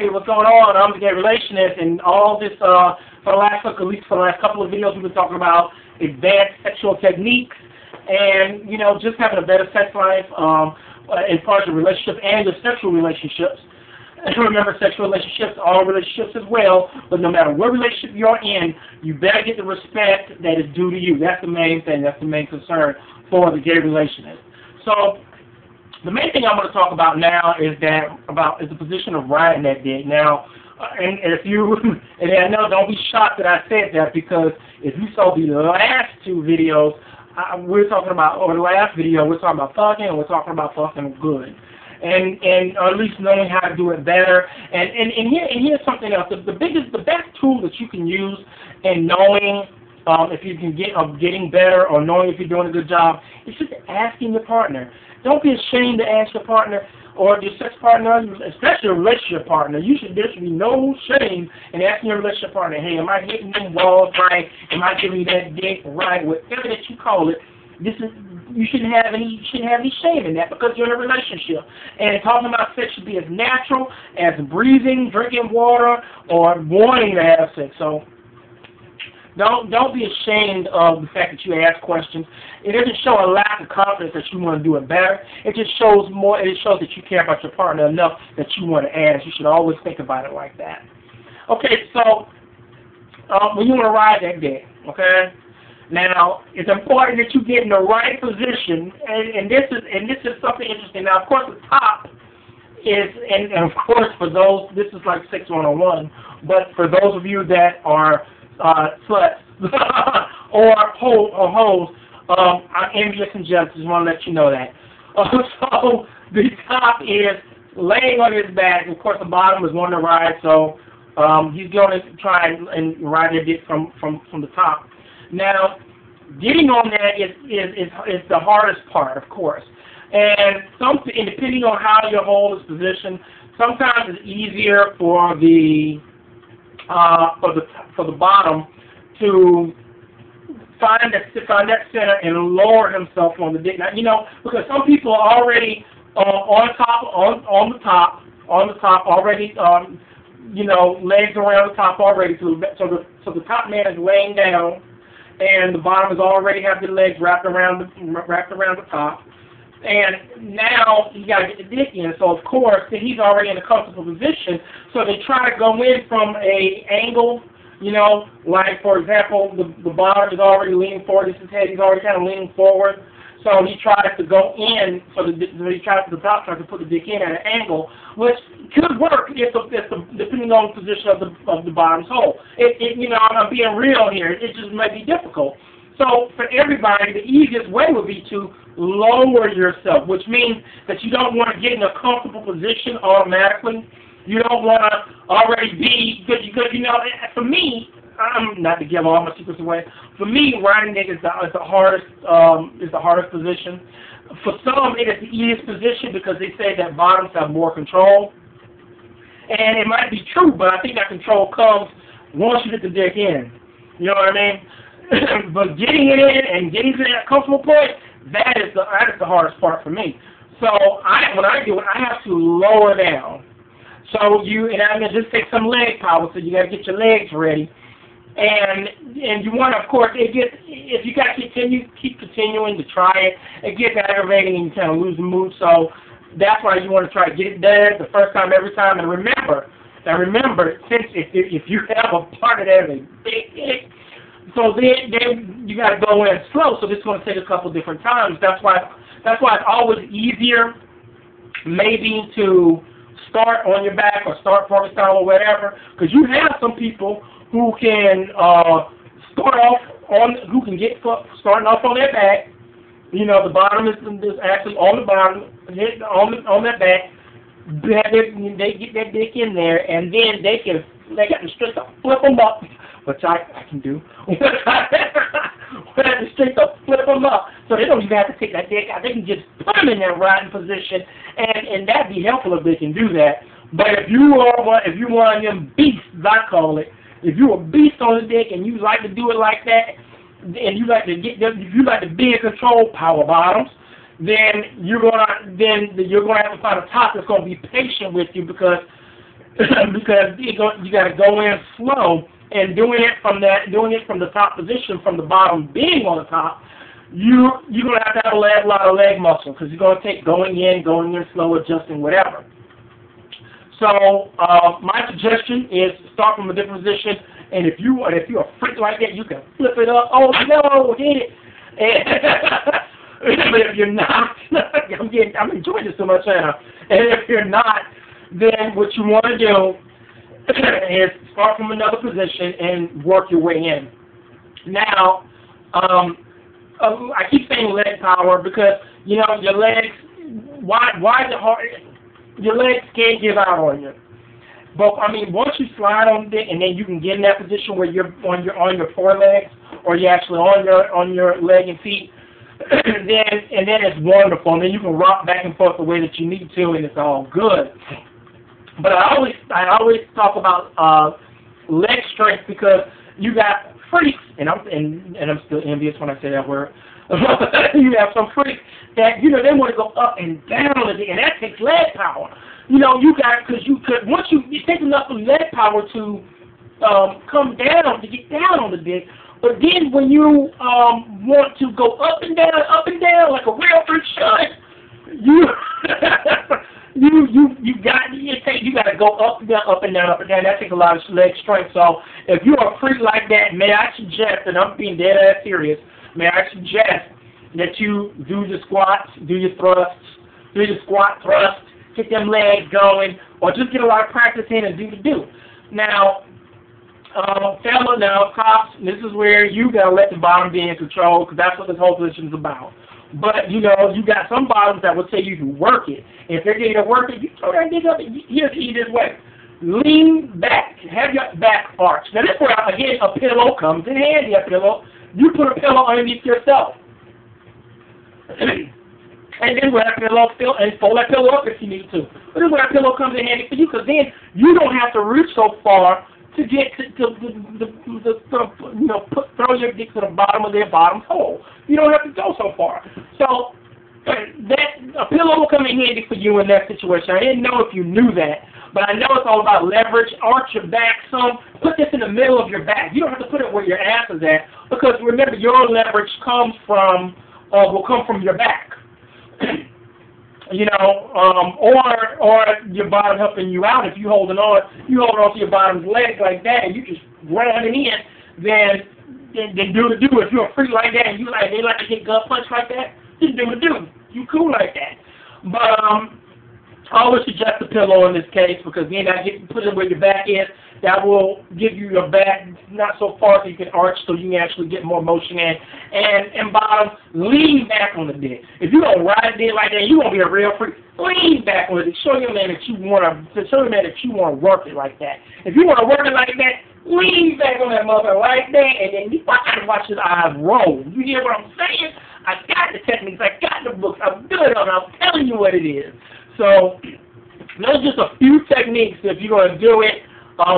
Hey, what's going on? I'm the Gay Relationist, and all this, at least for the last couple of videos, we've been talking about advanced sexual techniques and, you know, just having a better sex life as far as your relationship and your sexual relationships. And remember, sexual relationships are relationships as well, but no matter what relationship you're in, you better get the respect that is due to you. That's the main thing. That's the main concern for the Gay Relationist. So, the main thing I'm going to talk about now is the position of riding that dick. Now, and if you, and I know, don't be shocked that I said that, because if you saw the last two videos, we're talking about, or the last video, we're talking about fucking, and we're talking about fucking good. And or at least knowing how to do it better. And here's something else. The best tool that you can use in knowing if you can getting better, or knowing if you're doing a good job, is just asking your partner. Don't be ashamed to ask your partner or your sex partner, especially your relationship partner. There should be no shame in asking your relationship partner, hey, am I hitting them walls right? Am I giving you that dick right? Whatever that you call it, you shouldn't have any shame in that, because you're in a relationship. And talking about sex should be as natural as breathing, drinking water, or wanting to have sex. So don't be ashamed of the fact that you ask questions. It doesn't show a lack of confidence that you want to do it better. It just shows more. It shows that you care about your partner enough that you want to ask. You should always think about it like that. Okay, so when you want to ride that dick, okay. Now it's important that you get in the right position, and this is something interesting. Now, of course, the top is, and of course for those, this is like Sex 101. But for those of you that are sluts or hoes, I'm envious and jealous. Just want to let you know that. So the top is laying on his back. Of course, the bottom is one to ride. So he's going to try and ride it from the top. Now, getting on that is the hardest part, of course. And depending on how your hole is positioned, sometimes it's easier for the bottom to find that center and lower himself on the dick. Now, you know, because some people are already on the top already, you know, legs around the top already. So the top man is laying down, and the bottom is already have the legs wrapped around the top. And now you got to get the dick in. So of course, he's already in a comfortable position. So they try to go in from a angle, you know, like for example, the bottom is already leaning forward. This is his head. He's already kind of leaning forward. So he tries to go in. So the top tries to put the dick in at an angle, which could work depending on the position of the bottom's hole. You know, I'm being real here. It just may be difficult. So for everybody, the easiest way would be to lower yourself, which means that you don't want to get in a comfortable position automatically. You don't want to already be, because you know, for me, I'm not to give all my secrets away. For me, riding dick is the hardest position. For some, it is the easiest position because they say that bottoms have more control, and it might be true, but I think that control comes once you get the dick in. You know what I mean? But getting it in and getting to that comfortable point, that is the hardest part for me. So when I do it, I have to lower down. So and I'm gonna just take some leg power. So you got to get your legs ready, and you want to, of course, if you got to keep continuing to try it, it gets aggravating and you kind of lose the mood. So that's why you want to try to get it done the first time, every time. And remember, since if you have a partner that has a big dick, so then you got to go in slow. So this is going to take a couple different times. That's why it's always easier, maybe, to start on your back or start front style or whatever, because you have some people who can starting off on their back. You know, the bottom is actually on the bottom, on their back. They get that dick in there, and then they got the strength to flip them up, which I can do. They have the strength to flip them up, so they don't even have to take that dick out. They can just put them in that riding position, and that'd be helpful if they can do that. But if you are one of them beasts, as I call it, if you're a beast on the dick and you like to do it like that, and you like to if you like to be in control, power bottoms, then you're gonna have to find a top that's gonna be patient with you, because because you got to go in slow, and doing it from the top position, from the bottom being on the top, you're gonna have to have a lot of leg muscle because you're gonna take going in slow, adjusting, whatever. So my suggestion is start from a different position, and if you're a freak like that, you can flip it up. Oh no, hit it. But if you're not, I'm enjoying this so much now. And if you're not, then what you want to do is start from another position and work your way in. Now, I keep saying leg power because your legs. Why is it hard? Your legs can't give out on you. But I mean, once you slide on it, and then you can get in that position where you're on your forelegs, or you're actually on your leg and feet, then it's wonderful. And then you can rock back and forth the way that you need to, and it's all good. But I always talk about leg strength because you got freaks, and I'm still envious when I say that word. You have some freaks that they want to go up and down, and that takes leg power. Once it takes enough leg power to come down to get down on the dick. But then when you want to go up and down like a real freak should, you got to go up and down. That takes a lot of leg strength. So if you're a freak like that, may I suggest, and I'm being dead ass serious, may I suggest that you do your squats, do your thrusts, do your squat thrust, get them legs going, or just get a lot of practice in and do. Now, cops, this is where you got to let the bottom be in control, because that's what this whole position is about. But, you got some bottoms that will tell you to work it. And if they're getting to work it, you throw that dick up, and here's the easiest way. Lean back. Have your back arched. Now, this is where, again, a pillow comes in handy, a pillow. You put a pillow underneath yourself. And then grab that pillow and fold that pillow up if you need to. But this is where that pillow comes in handy for you, because then you don't have to reach so far to get throw your dick to the bottom of their bottom hole. You don't have to go so far. So a pillow will come in handy for you in that situation. I didn't know if you knew that, but I know it's all about leverage. Arch your back some. Put this in the middle of your back. You don't have to put it where your ass is at, because remember, your leverage will come from your back. Or your bottom helping you out. If you holding on to your bottom's leg like that, and you just grabbing in, then do the do. If you're a freak like that, and they like to get gut punched like that, just do the do. You cool like that. But I always suggest a pillow in this case, because then put it where your back is. That will give you your back not so far so you can arch, so you can actually get more motion in. And bottom, lean back on the dick. If you don't ride a dick like that, you're gonna be a real freak. Lean back on it. Show your man that you wanna work it like that. If you wanna work it like that, lean back on that mother like that, and then you watch his eyes roll. You hear what I'm saying? I got the techniques, I got the books, I'm good on it, I'm telling you what it is. So those are just a few techniques if you're gonna do it.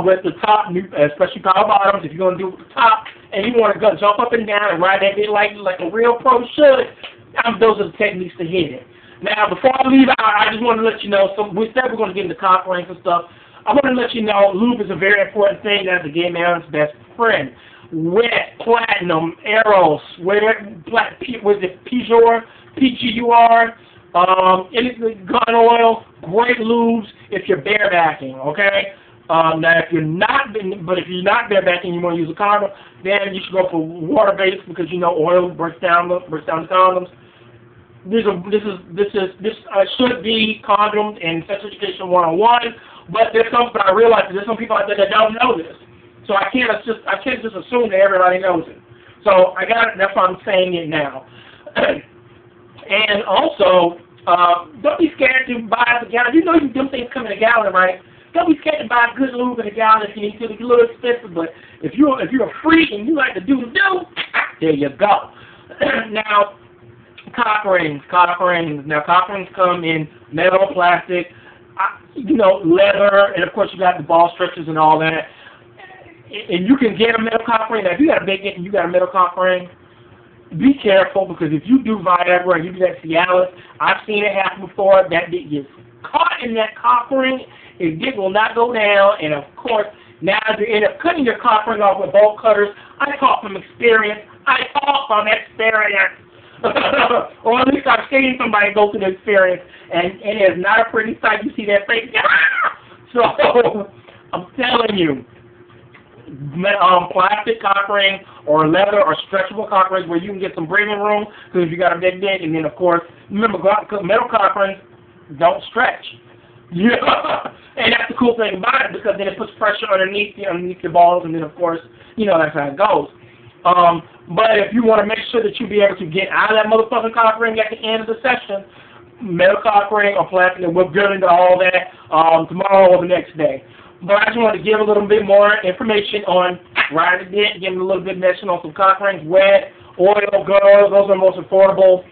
With the top, especially power bottoms, if you're going to do it with the top, and you want to go jump up and down and ride that bit like a real pro should, those are the techniques to hit it. Now, before I leave out, I just want to let you know, so we said we're going to get into cock rings and stuff. I want to let you know, lube is a very important thing. That's a gay man's best friend. Wet, Platinum, Eros, Pjur, P-G-U-R, gun oil, great lubes if you're barebacking, okay? Now, if you're not barebacking, and you want to use a condom, then you should go for water-based, because oil breaks down the condoms. This should be condoms and sex education 101, but I realize that there's some people out there that don't know this, so I can't just assume that everybody knows it. So I got it. That's why I'm saying it now. And also, don't be scared to buy the gallon. You know them things come in a gallon, right? Don't be scared to buy a good lube in a gallon if you need to. It's a little expensive, but if you're a freak and you like to do, there you go. Now, cock rings. Now, cock rings come in metal, plastic, leather, and of course you got the ball stretchers and all that. And you can get a metal cock ring. Now, if you got a big dick and you got a metal cock ring, be careful, because if you do Viagra and you do that Cialis, I've seen it happen before. That dick gets caught in that cock ring. It will not go down, and of course, now if you end up cutting your cock ring off with bolt cutters, I talk from experience. Or at least I've seen somebody go through the experience, and it is not a pretty sight. You see that face? So, I'm telling you, plastic cock ring or leather or stretchable cock rings where you can get some breathing room because you got a big dick, and then of course, remember, metal cock rings don't stretch. Yeah, and that's the cool thing about it because then it puts pressure underneath your balls, and then of course, that's how it goes. But if you want to make sure that you be able to get out of that motherfucking cock ring at the end of the session, metal cock ring or plastic, and we'll get into all that tomorrow or the next day. But I just want to give a little bit more information on riding the dick, giving a little bit of mention on some cock rings, wet, oil, girls, those are the most affordable.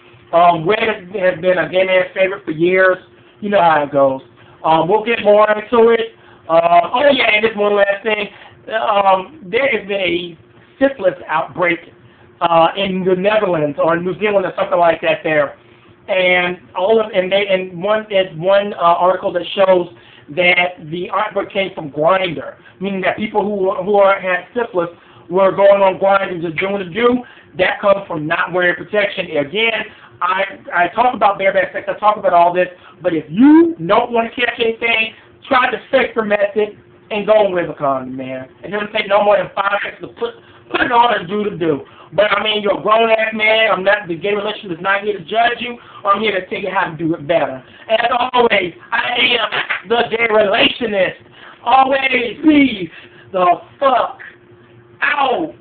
Wet has been a gay man's favorite for years. You know how it goes. We'll get more into it. Oh yeah, and just one last thing. There has been a syphilis outbreak in the Netherlands or New Zealand or something like that there, and one article that shows that the outbreak came from Grindr, meaning that people who had syphilis were going on Grindr just doing the do. That comes from not wearing protection. Again, I talk about bareback sex. I talk about all this, but if you don't want to catch anything, try the safer method and go with a condom, man. It doesn't take no more than 5 seconds to put it on and do the do. But I mean, you're a grown-ass man. The gay relationship is not here to judge you. I'm here to tell you how to do it better. As always, I am the gay relationist. Always, peace the fuck out.